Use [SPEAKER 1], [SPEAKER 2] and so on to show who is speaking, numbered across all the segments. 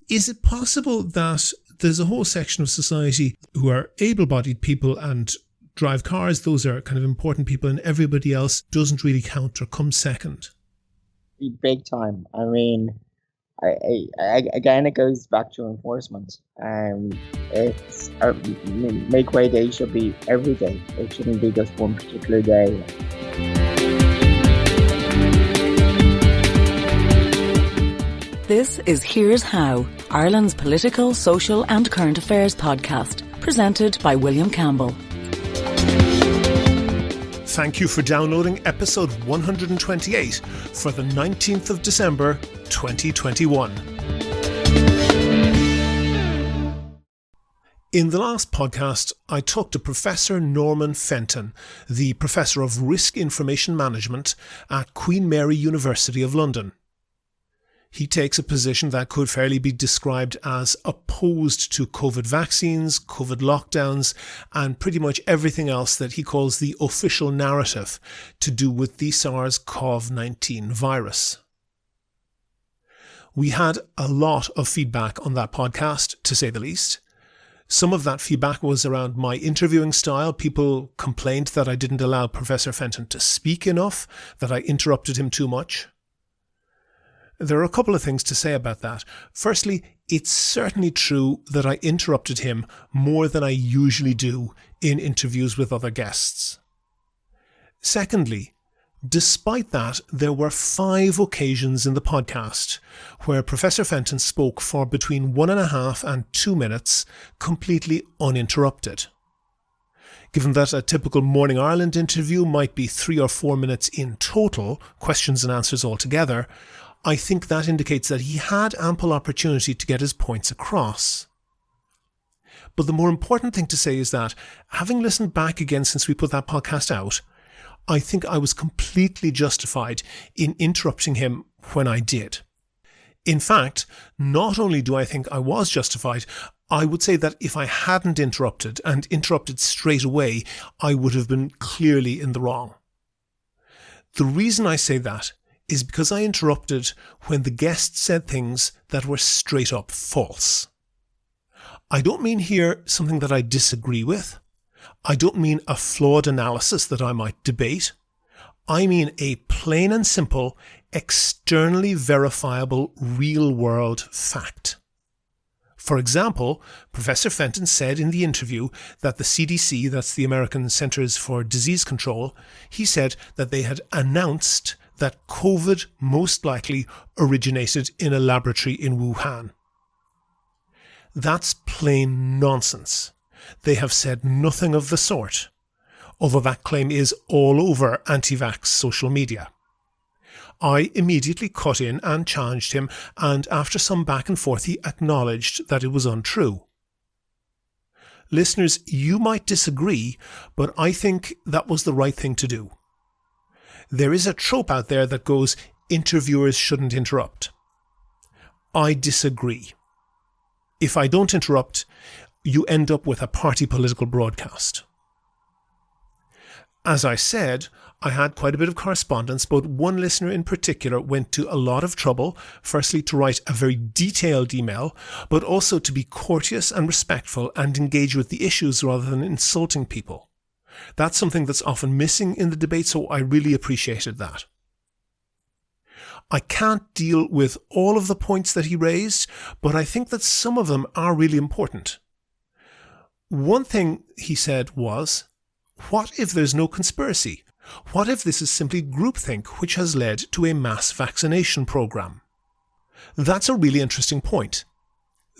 [SPEAKER 1] Is it possible that there's a whole section of society who are able-bodied people and drive cars, those are kind of important people, and everybody else doesn't really count or comes second?
[SPEAKER 2] Big time. I mean, again, it goes back to enforcement. It's make way day should be every day. It shouldn't be just one particular day.
[SPEAKER 3] This is Here's How, Ireland's political, social and current affairs podcast, presented by William Campbell.
[SPEAKER 1] Thank you for downloading episode 128 for the 19th of December 2021. In the last podcast, I talked to Professor Norman Fenton, the Professor of Risk Information Management at Queen Mary University of London. He takes a position that could fairly be described as opposed to COVID vaccines, COVID lockdowns, and pretty much everything else that he calls the official narrative to do with the SARS-CoV-19 virus. We had a lot of feedback on that podcast, to say the least. Some of that feedback was around my interviewing style. People complained that I didn't allow Professor Fenton to speak enough, that I interrupted him too much. There are a couple of things to say about that. Firstly, it's certainly true that I interrupted him more than I usually do in interviews with other guests. Secondly, despite that, there were 5 occasions in the podcast where Professor Fenton spoke for between 1.5 and 2 minutes, completely uninterrupted. Given that a typical Morning Ireland interview might be 3 or 4 minutes in total, questions and answers altogether, I think that indicates that he had ample opportunity to get his points across. But the more important thing to say is that, having listened back again since we put that podcast out, I think I was completely justified in interrupting him when I did. In fact, not only do I think I was justified, I would say that if I hadn't interrupted, and interrupted straight away, I would have been clearly in the wrong. The reason I say that is because I interrupted when the guest said things that were straight up false. I don't mean here something that I disagree with. I don't mean a flawed analysis that I might debate. I mean a plain and simple, externally verifiable, real-world fact. For example, Professor Fenton said in the interview that the CDC, that's the American Centers for Disease Control, he said that they had announced that COVID most likely originated in a laboratory in Wuhan. That's plain nonsense. They have said nothing of the sort, although that claim is all over anti-vax social media. I immediately cut in and challenged him, and after some back and forth he acknowledged that it was untrue. Listeners, you might disagree, but I think that was the right thing to do. There is a trope out there that goes, interviewers shouldn't interrupt. I disagree. If I don't interrupt, you end up with a party political broadcast. As I said, I had quite a bit of correspondence, but one listener in particular went to a lot of trouble, firstly to write a very detailed email, but also to be courteous and respectful and engage with the issues rather than insulting people. That's something that's often missing in the debate, so I really appreciated that. I can't deal with all of the points that he raised, but I think that some of them are really important. One thing he said was, what if there's no conspiracy? What if this is simply groupthink which has led to a mass vaccination program? That's a really interesting point.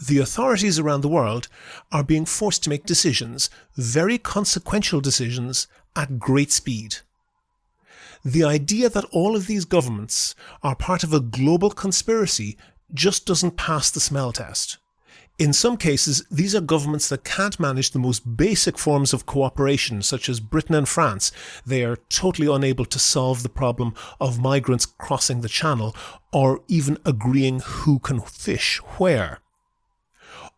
[SPEAKER 1] The authorities around the world are being forced to make decisions, very consequential decisions, at great speed. The idea that all of these governments are part of a global conspiracy just doesn't pass the smell test. In some cases, these are governments that can't manage the most basic forms of cooperation, such as Britain and France. They are totally unable to solve the problem of migrants crossing the Channel, or even agreeing who can fish where.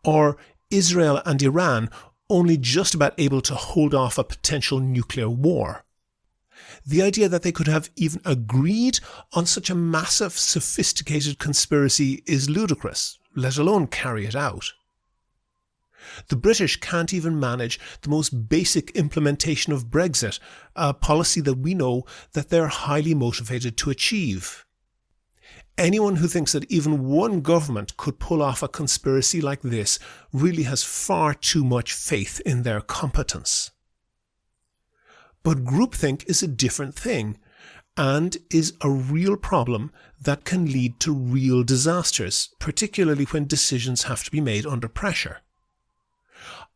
[SPEAKER 1] Or Israel and Iran only just about able to hold off a potential nuclear war. The idea that they could have even agreed on such a massive, sophisticated conspiracy is ludicrous, let alone carry it out. The British can't even manage the most basic implementation of Brexit, a policy that we know that they're highly motivated to achieve. Anyone who thinks that even one government could pull off a conspiracy like this really has far too much faith in their competence. But groupthink is a different thing and is a real problem that can lead to real disasters, particularly when decisions have to be made under pressure.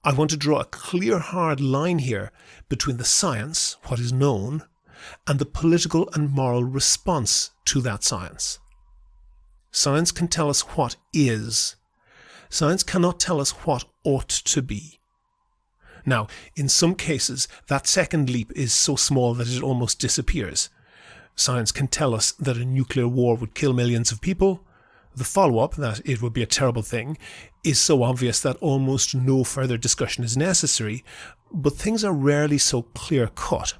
[SPEAKER 1] I want to draw a clear, hard line here between the science, what is known, and the political and moral response to that science. Science can tell us what is. Science cannot tell us what ought to be. Now, in some cases, that second leap is so small that it almost disappears. Science can tell us that a nuclear war would kill millions of people. The follow-up, that it would be a terrible thing, is so obvious that almost no further discussion is necessary, but things are rarely so clear-cut.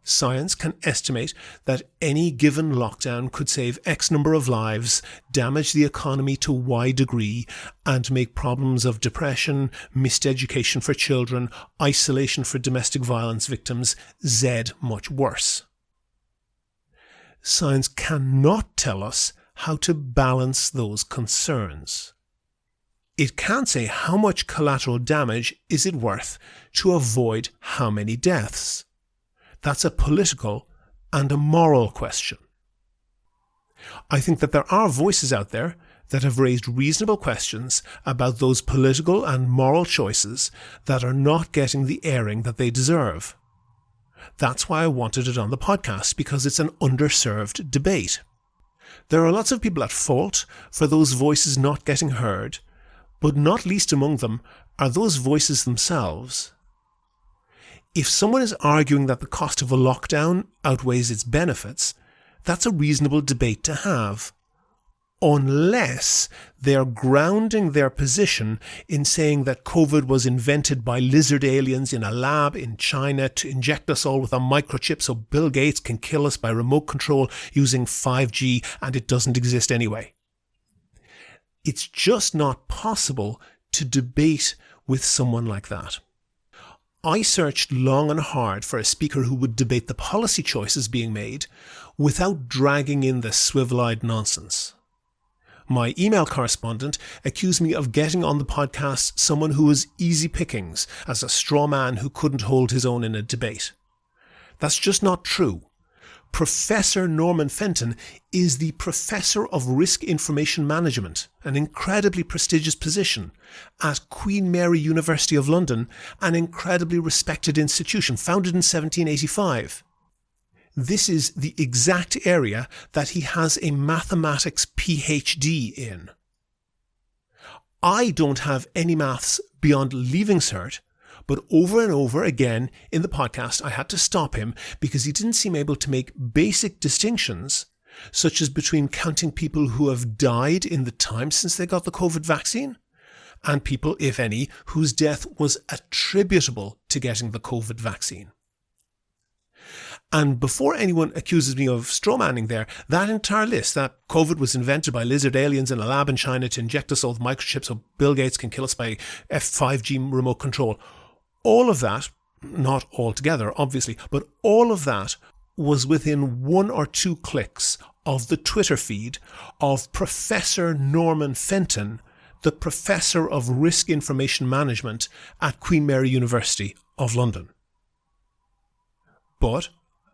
[SPEAKER 1] Science can estimate that any given lockdown could save X number of lives, damage the economy to Y degree, and make problems of depression, missed education for children, isolation for domestic violence victims, Z much worse. Science cannot tell us how to balance those concerns. It can't say how much collateral damage is it worth to avoid how many deaths. That's a political and a moral question. I think that there are voices out there that have raised reasonable questions about those political and moral choices that are not getting the airing that they deserve. That's why I wanted it on the podcast, because it's an underserved debate. There are lots of people at fault for those voices not getting heard, but not least among them are those voices themselves. If someone is arguing that the cost of a lockdown outweighs its benefits, that's a reasonable debate to have, unless they're grounding their position in saying that COVID was invented by lizard aliens in a lab in China to inject us all with a microchip so Bill Gates can kill us by remote control using 5G and it doesn't exist anyway. It's just not possible to debate with someone like that. I searched long and hard for a speaker who would debate the policy choices being made without dragging in the swivel-eyed nonsense. My email correspondent accused me of getting on the podcast someone who was easy pickings as a straw man who couldn't hold his own in a debate. That's just not true. Professor Norman Fenton is the Professor of Risk Information Management, an incredibly prestigious position, at Queen Mary University of London, an incredibly respected institution founded in 1785. This is the exact area that he has a mathematics PhD in. I don't have any maths beyond leaving cert, but over and over again in the podcast I had to stop him because he didn't seem able to make basic distinctions, such as between counting people who have died in the time since they got the COVID vaccine and people, if any, whose death was attributable to getting the COVID vaccine. And before anyone accuses me of strawmanning there, that entire list, that COVID was invented by lizard aliens in a lab in China to inject us all with microchips so Bill Gates can kill us by F5G remote control, all of that, not all together obviously, but all of that was within 1 or 2 clicks of the Twitter feed of Professor Norman Fenton, the Professor of Risk Information Management at Queen Mary University of London. But,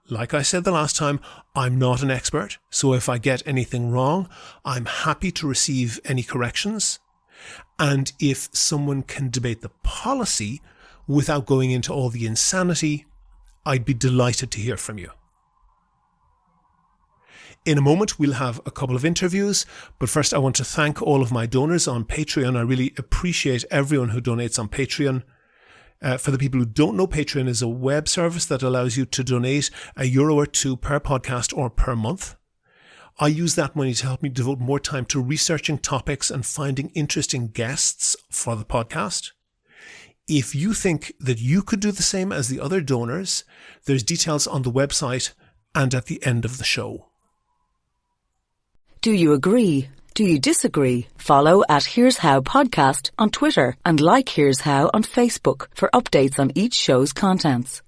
[SPEAKER 1] like I said the last time, I'm not an expert, so if I get anything wrong, I'm happy to receive any corrections. And if someone can debate the policy without going into all the insanity, I'd be delighted to hear from you. In a moment, we'll have a couple of interviews, but first I want to thank all of my donors on Patreon. I really appreciate everyone who donates on Patreon. For the people who don't know, Patreon is a web service that allows you to donate €1 or €2 per podcast or per month. I use that money to help me devote more time to researching topics and finding interesting guests for the podcast. If you think that you could do the same as the other donors, there's details on the website and at the end of the show.
[SPEAKER 3] Do you agree? Do you disagree? Follow at Here's How Podcast on Twitter and like Here's How on Facebook for updates on each show's contents.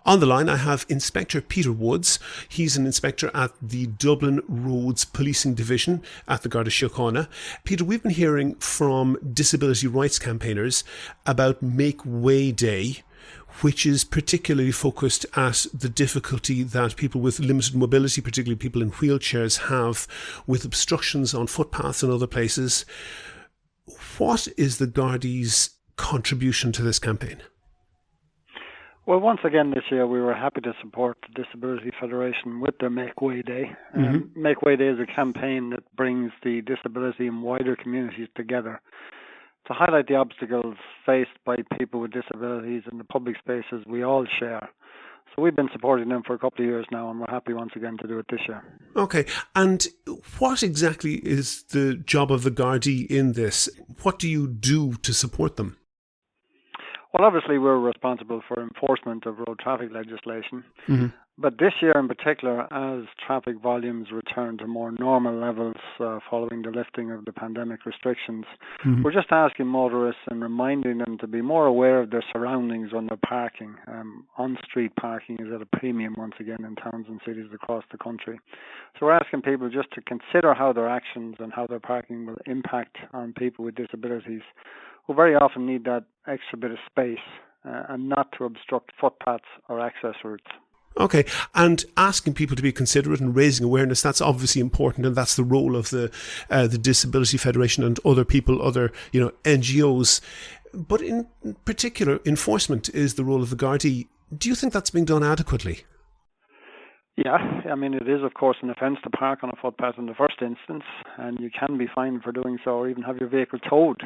[SPEAKER 1] On the line, I have Inspector Peter Woods. He's an inspector at the Dublin Roads Policing Division at the Garda Síochana. Peter, we've been hearing from disability rights campaigners about Make Way Day, which is particularly focused at the difficulty that people with limited mobility, particularly people in wheelchairs, have with obstructions on footpaths and other places. What is the Garda's contribution to this campaign?
[SPEAKER 4] Well, once again this year we were happy to support the Disability Federation with their Make Way Day. Make Way Day is a campaign that brings the disability and wider communities together to highlight the obstacles faced by people with disabilities in the public spaces we all share. So we've been supporting them for a couple of years now, and we're happy once again to do it this year.
[SPEAKER 1] Okay, and what exactly is the job of the Gardaí in this? What do you do to support them?
[SPEAKER 4] Well, obviously we're responsible for enforcement of road traffic legislation. But this year in particular, as traffic volumes return to more normal levels following the lifting of the pandemic restrictions, we're just asking motorists and reminding them to be more aware of their surroundings when they're parking. On-street parking is at a premium once again in towns and cities across the country. So we're asking people just to consider how their actions and how their parking will impact on people with disabilities, who very often need that extra bit of space and not to obstruct footpaths or access routes.
[SPEAKER 1] Okay, and asking people to be considerate and raising awareness, that's obviously important, and that's the role of the Disability Federation and other people, other NGOs. But in particular, enforcement is the role of the Gardaí. Do you think that's being done adequately?
[SPEAKER 4] Yeah, I mean, it is, of course, an offence to park on a footpath in the first instance, and you can be fined for doing so or even have your vehicle towed.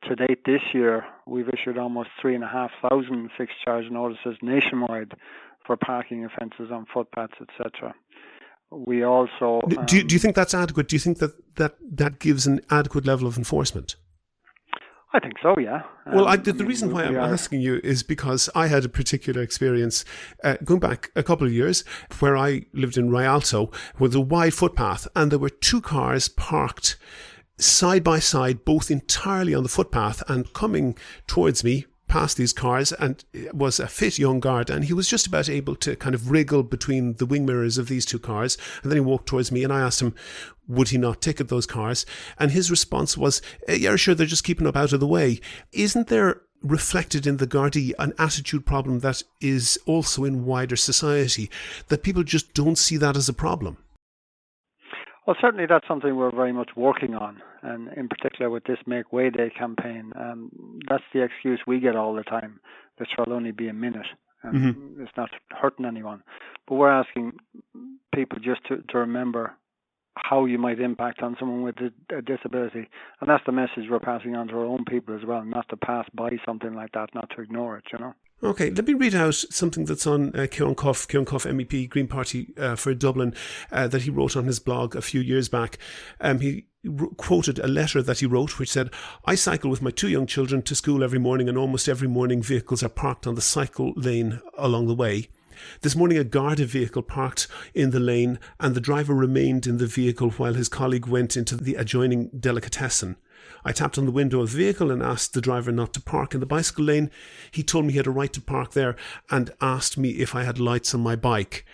[SPEAKER 4] To date this year, we've issued almost 3,500 fixed charge notices nationwide for parking offences on footpaths, etc. We also...
[SPEAKER 1] Do you think that's adequate? Do you think that gives an adequate level of enforcement?
[SPEAKER 4] I think so, yeah.
[SPEAKER 1] Well, the reason why I'm asking you is because I had a particular experience going back a couple of years where I lived in Rialto with a wide footpath, and there were two cars parked side by side, both entirely on the footpath, and coming towards me past these cars, and it was a fit young guard, and he was just about able to kind of wriggle between the wing mirrors of these two cars, and then he walked towards me, and I asked him, would he not ticket those cars? And his response was, yeah, sure, they're just keeping up out of the way. Isn't there reflected in the Gardaí an attitude problem that is also in wider society, that people just don't see that as a problem?
[SPEAKER 4] Well, certainly that's something we're very much working on, and in particular with this Make Way Day campaign. That's the excuse we get all the time. This will only be a minute. It's not hurting anyone. But we're asking people just to remember how you might impact on someone with a disability. And that's the message we're passing on to our own people as well, not to pass by something like that, not to ignore it,
[SPEAKER 1] Okay, let me read out something that's on Seán MEP, Green Party for Dublin, that he wrote on his blog a few years back. He quoted a letter that he wrote which said, I cycle with my two young children to school every morning, and almost every morning vehicles are parked on the cycle lane along the way. This morning a Garda vehicle parked in the lane, and the driver remained in the vehicle while his colleague went into the adjoining delicatessen. I tapped on the window of the vehicle and asked the driver not to park in the bicycle lane. He told me he had a right to park there and asked me if I had lights on my bike.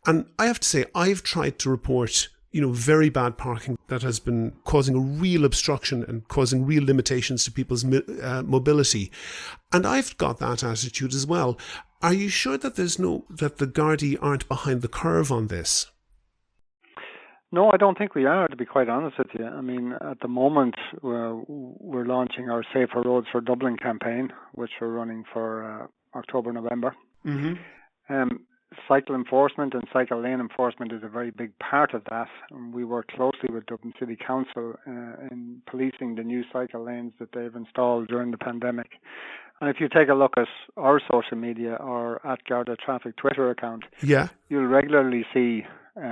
[SPEAKER 1] And I have to say, I've tried to report very bad parking that has been causing a real obstruction and causing real limitations to people's mobility. And I've got that attitude as well. Are you sure that that the Gardaí aren't behind the curve on this?
[SPEAKER 4] No, I don't think we are, to be quite honest with you. I mean, at the moment, we're launching our Safer Roads for Dublin campaign, which we're running for October, November. Cycle enforcement and cycle lane enforcement is a very big part of that. And we work closely with Dublin City Council in policing the new cycle lanes that they've installed during the pandemic. And if you take a look at our social media or at Garda Traffic Twitter account, you'll regularly see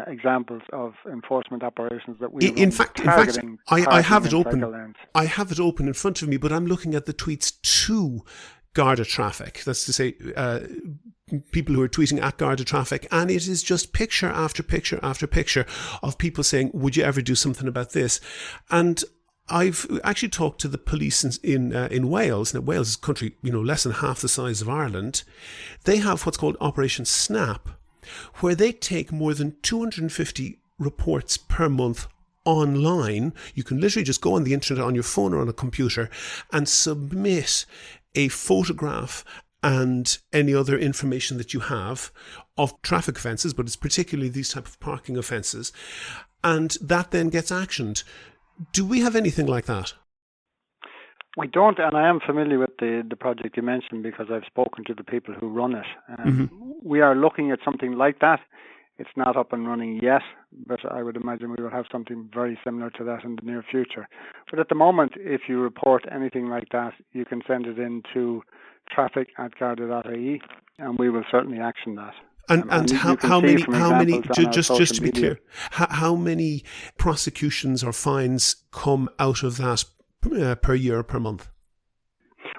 [SPEAKER 4] examples of enforcement operations that we
[SPEAKER 1] in fact,
[SPEAKER 4] targeting
[SPEAKER 1] I have it
[SPEAKER 4] parking and
[SPEAKER 1] open.
[SPEAKER 4] cycle lanes.
[SPEAKER 1] I have it open in front of me, but I'm looking at the tweets to Garda traffic. That's to say, people who are tweeting at Garda traffic, and it is just picture after picture after picture of people saying, "Would you ever do something about this?" And I've actually talked to the police in Wales. Now, Wales is a country, less than half the size of Ireland. They have what's called Operation Snap, where they take more than 250 reports per month online. You can literally just go on the internet on your phone or on a computer and submit a photograph and any other information that you have of traffic offences, but it's particularly these type of parking offences, and that then gets actioned. Do we have anything like that?
[SPEAKER 4] We don't, and I am familiar with the project you mentioned because I've spoken to the people who run it. We are looking at something like that. It's not up and running yet, but I would imagine we will have something very similar to that in the near future. But at the moment, if you report anything like that, you can send it in to traffic@garda.ie, and we will certainly action that.
[SPEAKER 1] And how many? Just to be clear, how many prosecutions or fines come out of that per year, per month?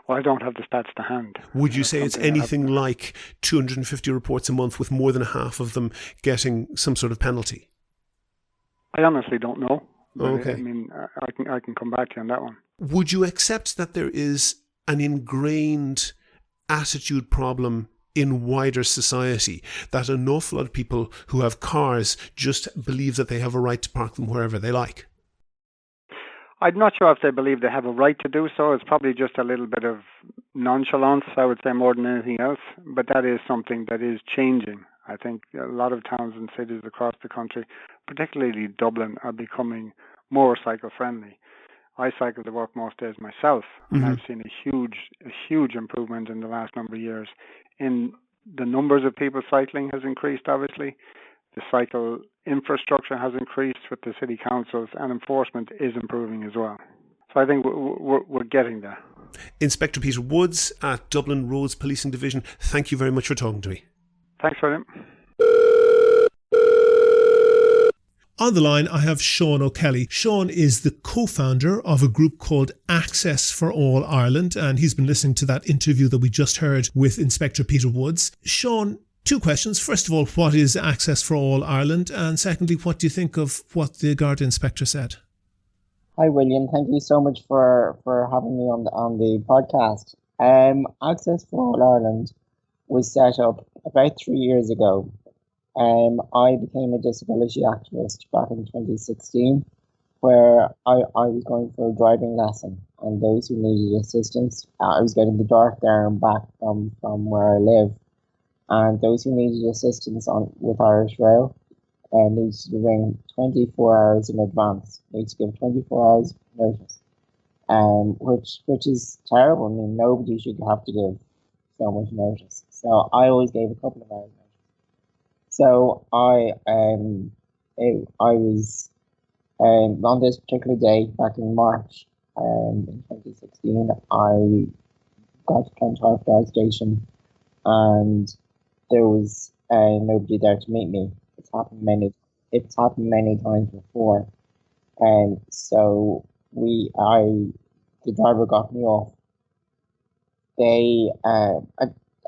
[SPEAKER 4] Well, I don't have the stats to hand.
[SPEAKER 1] Would you say it's anything like 250 reports a month, with more than half of them getting some sort of penalty?
[SPEAKER 4] I honestly don't know.
[SPEAKER 1] Okay.
[SPEAKER 4] I mean, I can come back to you on that one.
[SPEAKER 1] Would you accept that there is an ingrained attitude problem in wider society, that an awful lot of people who have cars just believe that they have a right to park them wherever they like?
[SPEAKER 4] I'm not sure if they believe they have a right to do so. It's probably just a little bit of nonchalance, I would say, more than anything else. But that is something that is changing. I think a lot of towns and cities across the country, particularly Dublin, are becoming more cycle-friendly. I cycle to work most days myself, and I've seen a huge improvement in the last number of years. In the numbers of people cycling has increased, obviously. The cycle infrastructure has increased with the city councils, and enforcement is improving as well. So I think we're getting there.
[SPEAKER 1] Inspector Peter Woods at Dublin Roads Policing Division, thank you very much for talking to me.
[SPEAKER 4] Thanks, William.
[SPEAKER 1] On the line, I have Seán O'Kelly. Seán is the co-founder of a group called Access for All Ireland, and he's been listening to that interview that we just heard with Inspector Peter Woods. Seán, two questions. First of all, what is Access for All Ireland? And secondly, what do you think of what the Garda inspector said?
[SPEAKER 2] Hi, William. Thank you so much for having me on the podcast. Access for All Ireland was set up about 3 years ago. I became a disability activist back in 2016, where I was going for a driving lesson, and those who needed assistance, I was getting the dark there and back from where I live, and those who needed assistance with Irish Rail needed to ring 24 hours in advance, need to give 24 hours notice, which is terrible. I mean, nobody should have to give so much notice. So I always gave a couple of hours. So I was on this particular day back in March in 2016. I got to Clontarf Guard Station, and there was nobody there to meet me. It's happened many times before, and so the driver got me off.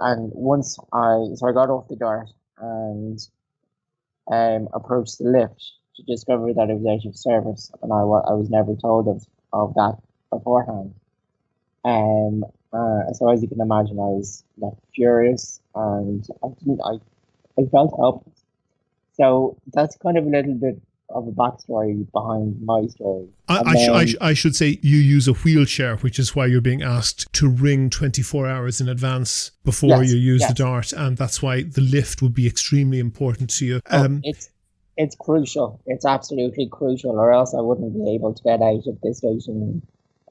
[SPEAKER 2] And once I got off the Dart and approached the lift to discover that it was out of service, and I was never told of that beforehand. So as you can imagine, I was furious, and I felt helpless. So that's kind of a little bit of a backstory behind my story.
[SPEAKER 1] I should say you use a wheelchair, which is why you're being asked to ring 24 hours in advance before you use the Dart, and that's why the lift would be extremely important to you.
[SPEAKER 2] It's crucial. It's absolutely crucial, or else I wouldn't be able to get out of this station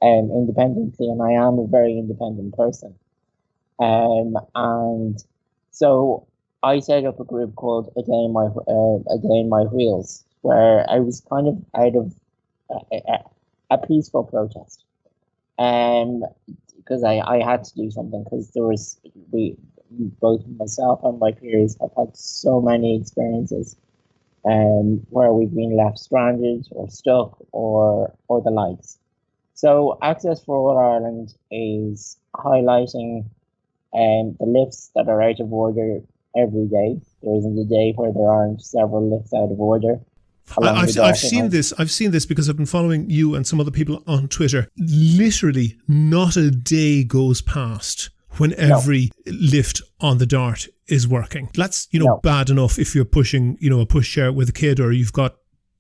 [SPEAKER 2] independently, and I am a very independent person. And so I set up a group called A Day in My Wheels, where I was kind of out of a peaceful protest, because I had to do something, because both myself and my peers have had so many experiences where we've been left stranded or stuck or the likes. So Access for All Ireland is highlighting the lifts that are out of order every day. There isn't a day where there aren't several lifts out of order.
[SPEAKER 1] I've seen this. I've seen this because I've been following you and some other people on Twitter. Literally, not a day goes past when every lift on the Dart is working. That's bad enough if you're pushing a pushchair with a kid or you've got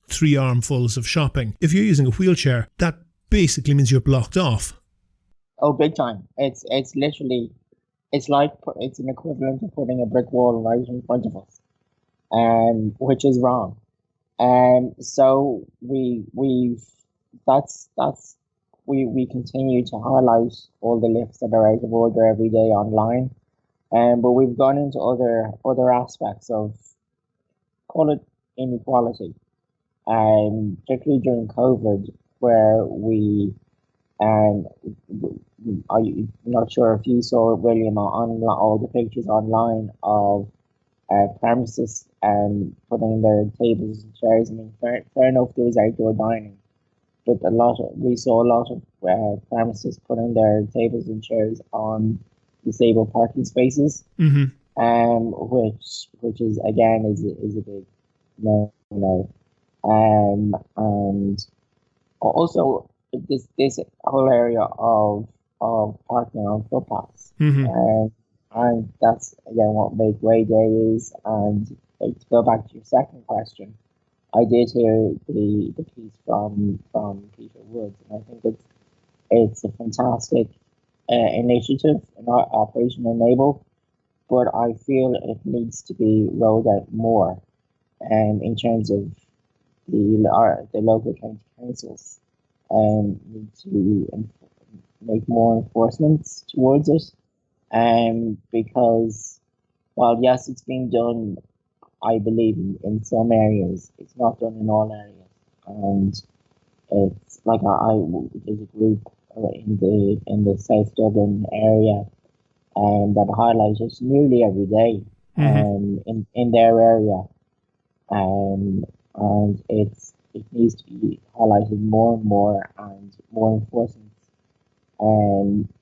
[SPEAKER 1] 3 armfuls of shopping. If you're using a wheelchair, that basically means you're blocked off.
[SPEAKER 2] Oh, big time! It's literally, it's an equivalent of putting a brick wall right in front of us, which is wrong. So we continue to highlight all the lifts that are out of order every day online, but we've gone into other aspects of, call it, inequality, particularly during COVID, where I'm not sure if you saw it, William, on all the pictures online of pharmacists putting their tables and chairs. I mean, fair enough, there was outdoor dining, but we saw a lot of pharmacists putting their tables and chairs on disabled parking spaces, which is again is a big no. And also this whole area of parking on footpaths. And that's again what Make Way Day is. And to go back to your second question, I did hear the piece from Peter Woods, and I think it's a fantastic initiative and Operation Enable, but I feel it needs to be rolled out more, in terms of the local county councils need to make more enforcements towards it. Because while yes, it's being done, I believe in some areas, it's not done in all areas. And it's like there's a group in the South Dublin area that highlight it nearly every day in their area. And it needs to be highlighted more and more enforcement,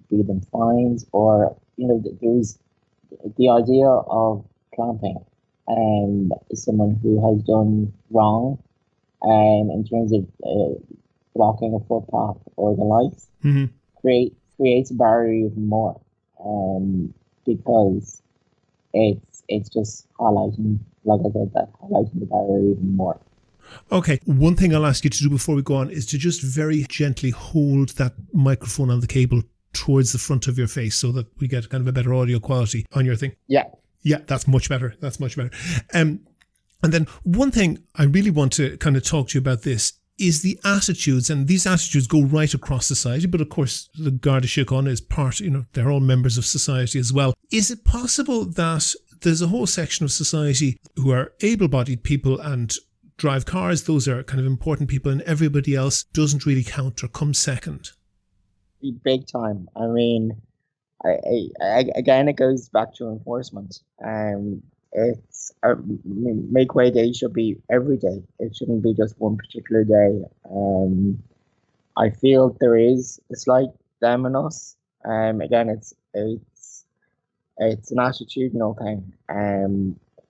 [SPEAKER 2] be them fines or there's the idea of clamping someone who has done wrong in terms of blocking a footpath or the likes, creates a barrier even more, because it's just highlighting, like I said, that highlighting the barrier even more.
[SPEAKER 1] Okay, one thing I'll ask you to do before we go on is to just very gently hold that microphone on the cable towards the front of your face so that we get kind of a better audio quality on your thing. Yeah, that's much better. And then one thing I really want to kind of talk to you about this is the attitudes, and these attitudes go right across society, but of course the Garda Síochana is part, they're all members of society as well. Is it possible that there's a whole section of society who are able-bodied people and drive cars, those are kind of important people, and everybody else doesn't really count or comes second?
[SPEAKER 2] Big time. I mean, again, it goes back to enforcement. It's Make Way Day should be every day. It shouldn't be just one particular day. I feel there is a slight them in us. Again, it's an attitudinal thing.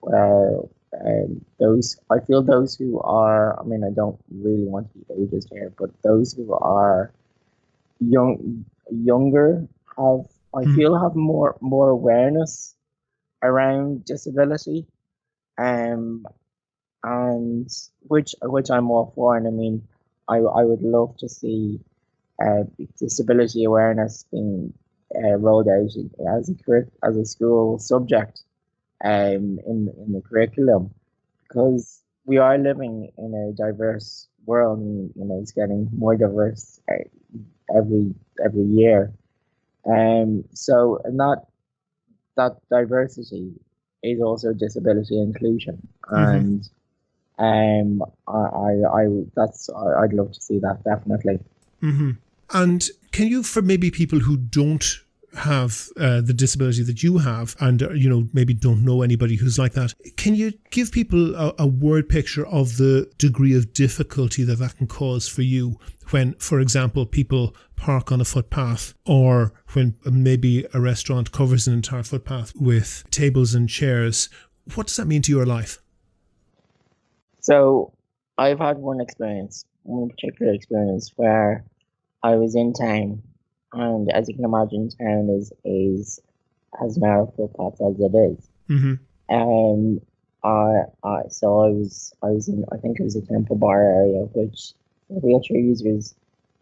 [SPEAKER 2] Where those who are, I mean, I don't really want to be ageist here, but those who are younger have more awareness around disability, and which I'm all for. And I mean, I would love to see disability awareness being rolled out as a school subject in the curriculum, because we are living in a diverse world, and it's getting more diverse every year. So that diversity is also disability inclusion, and I'd love to see that, definitely.
[SPEAKER 1] And can you, for maybe people who don't have the disability that you have and, maybe don't know anybody who's like that, can you give people a word picture of the degree of difficulty that can cause for you when, for example, people park on a footpath, or when maybe a restaurant covers an entire footpath with tables and chairs? What does that mean to your life?
[SPEAKER 2] So I've had one particular experience where I was in town, and as you can imagine, town is as narrow footpaths as it is.
[SPEAKER 1] Mm-hmm.
[SPEAKER 2] So I was in, I think it was a Temple Bar area, which for wheelchair users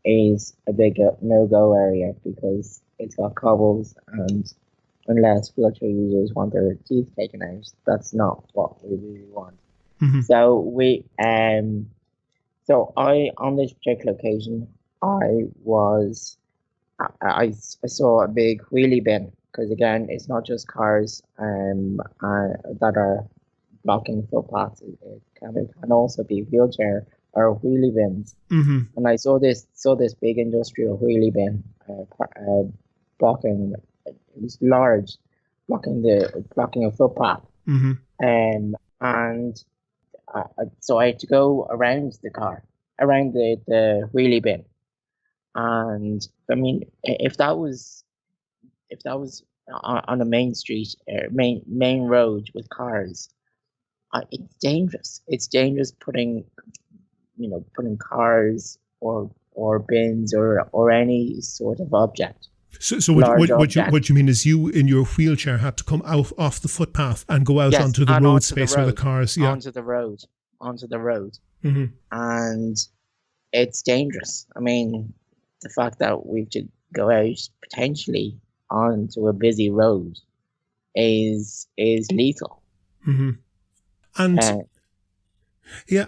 [SPEAKER 2] is a big no-go area because it's got cobbles, and unless wheelchair users want their teeth taken out, that's not what we really want.
[SPEAKER 1] Mm-hmm.
[SPEAKER 2] So I on this particular occasion, I saw a big wheelie bin, because again, it's not just cars that are blocking footpaths. It can also be wheelchair or wheelie bins.
[SPEAKER 1] Mm-hmm.
[SPEAKER 2] And I saw this big industrial wheelie bin blocking. It was large, blocking a footpath.
[SPEAKER 1] Mm-hmm.
[SPEAKER 2] And so I had to go around the wheelie bin. And I mean, if that was on a main street, main road with cars, it's dangerous. It's dangerous putting cars or bins or any sort of object.
[SPEAKER 1] So what you mean is you in your wheelchair had to come out off the footpath and go out onto the road space where the cars,
[SPEAKER 2] onto the road.
[SPEAKER 1] Mm-hmm.
[SPEAKER 2] And it's dangerous. I mean, the fact that we have to go out potentially onto a busy road is lethal.
[SPEAKER 1] Mm-hmm. And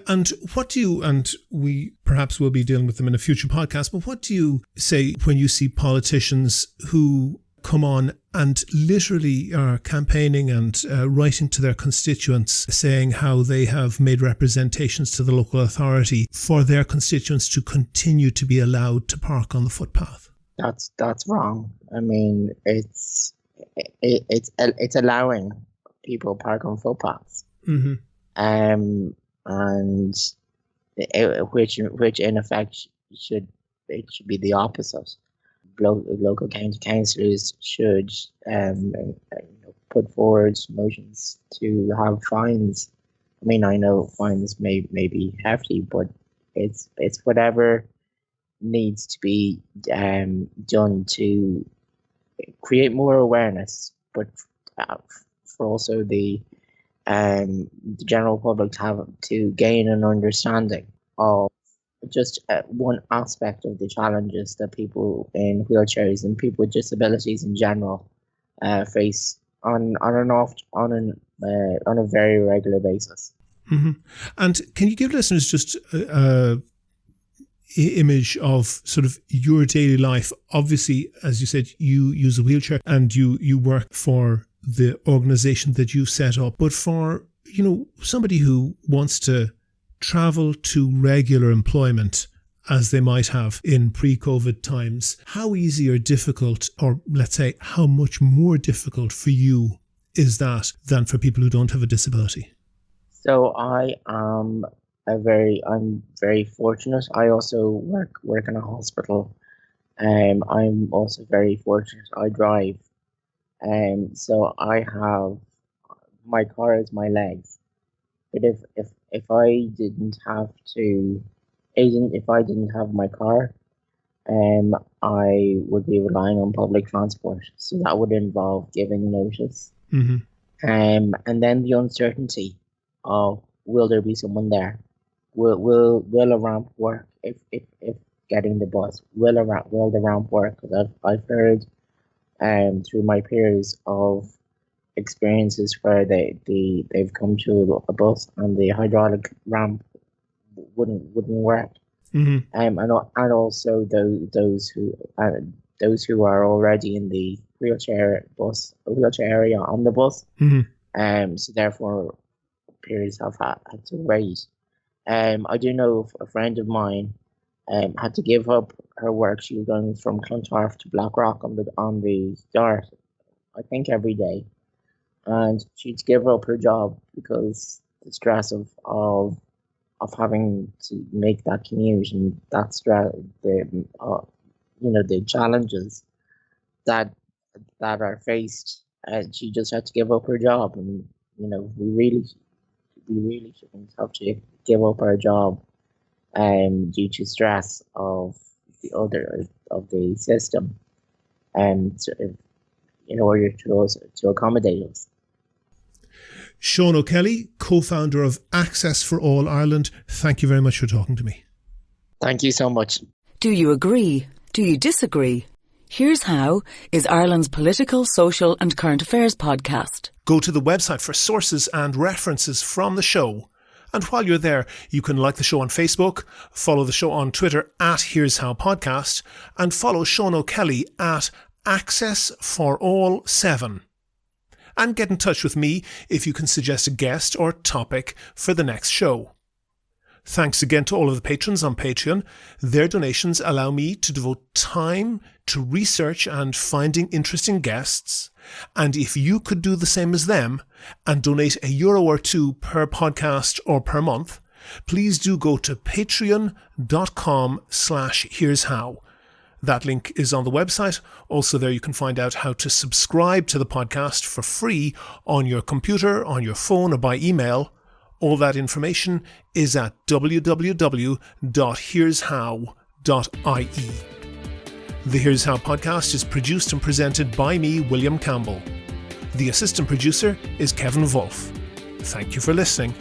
[SPEAKER 1] and what do you, and we perhaps will be dealing with them in a future podcast, but what do you say when you see politicians who come on and literally are campaigning and writing to their constituents saying how they have made representations to the local authority for their constituents to continue to be allowed to park on the footpath?
[SPEAKER 2] That's wrong. I mean, it's allowing people park on footpaths.
[SPEAKER 1] Mm-hmm.
[SPEAKER 2] And which in effect should be the opposite. Local county councillors should put forward motions to have fines. I mean, I know fines may be hefty, but it's whatever needs to be done to create more awareness, but for also the general public to gain an understanding of just one aspect of the challenges that people in wheelchairs and people with disabilities in general face on a very regular basis.
[SPEAKER 1] Mm-hmm. And can you give listeners just a image of sort of your daily life? Obviously, as you said, you use a wheelchair and you work for the organization that you've set up, but for somebody who wants to travel to regular employment as they might have in pre-COVID times, how easy or difficult, or let's say how much more difficult for you is that than for people who don't have a disability?
[SPEAKER 2] So I'm very fortunate. I also work in a hospital. I'm also very fortunate. I drive. So I have my car as my legs. But if I didn't have my car, I would be relying on public transport. So that would involve giving notice.
[SPEAKER 1] Mm-hmm.
[SPEAKER 2] And then the uncertainty of, will there be someone there? Will a ramp work? If getting the bus, will the ramp work? Because I've heard through my peers of experiences where they've come to a bus and the hydraulic ramp wouldn't work.
[SPEAKER 1] Mm-hmm.
[SPEAKER 2] And also those who are already in the wheelchair area on the bus.
[SPEAKER 1] Mm-hmm.
[SPEAKER 2] So therefore peers have had to wait. I do know a friend of mine had to give up her work. She was going from Clontarf to Blackrock on the Dart, I think every day, and she'd give up her job because the stress of having to make that commute and that stress, the challenges that are faced. She just had to give up her job, and we really shouldn't have to give up our job due to stress of the system, and in order to accommodate us.
[SPEAKER 1] Seán O'Kelly, co-founder of Access for All Ireland, thank you very much for talking to me.
[SPEAKER 2] Thank you so much.
[SPEAKER 3] Do you agree? Do you disagree? Here's How is Ireland's political, social and current affairs podcast.
[SPEAKER 1] Go to the website for sources and references from the show. And while you're there, you can like the show on Facebook, follow the show on Twitter at Here's How Podcast, and follow Seán O'Kelly at Access for All 7. And get in touch with me if you can suggest a guest or topic for the next show. Thanks again to all of the patrons on Patreon. Their donations allow me to devote time to research and finding interesting guests. And if you could do the same as them and donate €1 or 2 per podcast or per month, please do go to patreon.com/here'show. That link is on the website. Also there you can find out how to subscribe to the podcast for free on your computer, on your phone or by email. All that information is at www.here'show.ie. The Here's How podcast is produced and presented by me, William Campbell. The assistant producer is Kevin Wolf. Thank you for listening.